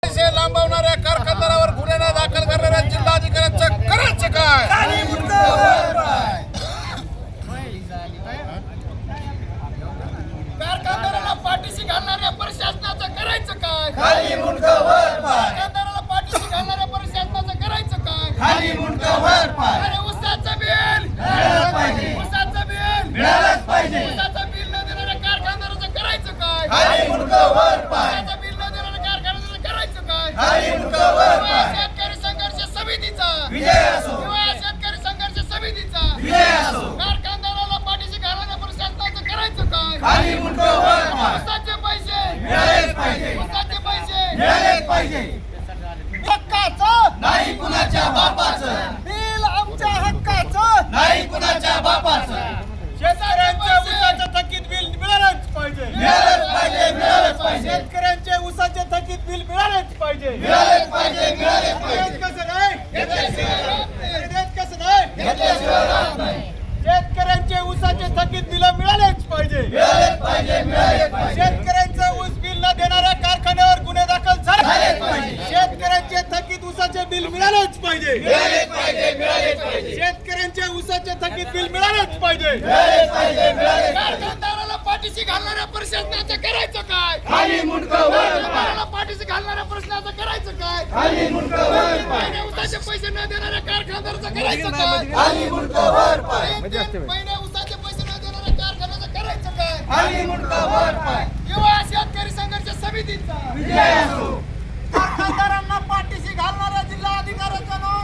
पैसे लांबवणाऱ्या कारखानदारावर गुन्हे दाखल करणाऱ्या जिल्हाधिकाऱ्यांचं करायचं काय? कारखानदाराला पाठीशी घालणाऱ्या प्रशासनाचं करायचं काय? कारखानदाराला पाठीशी घालणाऱ्या प्रशासनाचं करायचं काय? अरे उसाचं बिल मिळालंच पाहिजे, उसाचं बिल मिळालंच पाहिजे, उसाचं बिल न देणाऱ्या कारखानदाराचं करायचं काय? उसाचं बिल न देणाऱ्या कारखानदाराचं करायचं काय? शेतकरी संघर्ष समितीचा विजय असो, शेतकरी संघर्ष समितीचा विजय असो. कारखानदाराला पाठीशी घालणाऱ्या प्रशासनाचं करायचं काय? उसाचे पैसे मिळालेच पाहिजे, उसाचे पैसे मिळालेच पाहिजे. हक्काचं नाही कुणाच्या बापाचं, बिल आमच्या हक्काचं नाही कुणाच्या बापाचं. शेतकऱ्यांच्या उसाचं थकीत बिल मिळालंच पाहिजे, मिळालंच पाहिजे, मिळालंच पाहिजे. शेतकऱ्यांचे उसाचे थकीत बिल मिळालंच पाहिजे, मिळालंच पाहिजे, मिळालंच पाहिजे. कसं नाही कसं नाही शेतकऱ्यांचे उसाचे थकीत बिल मिळालेच पाहिजे, मिळालेच पाहिजे, मिळालेच पाहिजे. शेतकऱ्यांचं ऊस बिल न देणाऱ्या कारखान्यावर गुन्हे दाखल झालेच पाहिजे. शेतकऱ्यांचे थकीत उसाचे बिल मिळालेच पाहिजे, मिळालेच पाहिजे, मिळालेच पाहिजे. शेतकऱ्यांचे उसाचे थकीत बिल मिळालेच पाहिजे, मिळालेच पाहिजे, मिळालेच. कारखानदाराला पाठीशी घालणाऱ्या प्रशासनाचं करायचं काय? खाली मुंडकं वर. कारखानदाराला पाठीशी घालणाऱ्या प्रशासनाचं करायचं काय? खाली मुंडकं वर. उसाचे पैसे न देणाऱ्या कारखानदाराचं करायचं काय? खाली मुंडकं वर. महिने उसाचे पैसे न देणाऱ्या कारखान्याचं करायचं काय? खाली मुंडकं वर. युवा शेतकरी संघर्ष समितीचा विजय असो. कारखानदारांना पाठीशी घालणाऱ्या जिल्हाधिकाऱ्यांचं नाव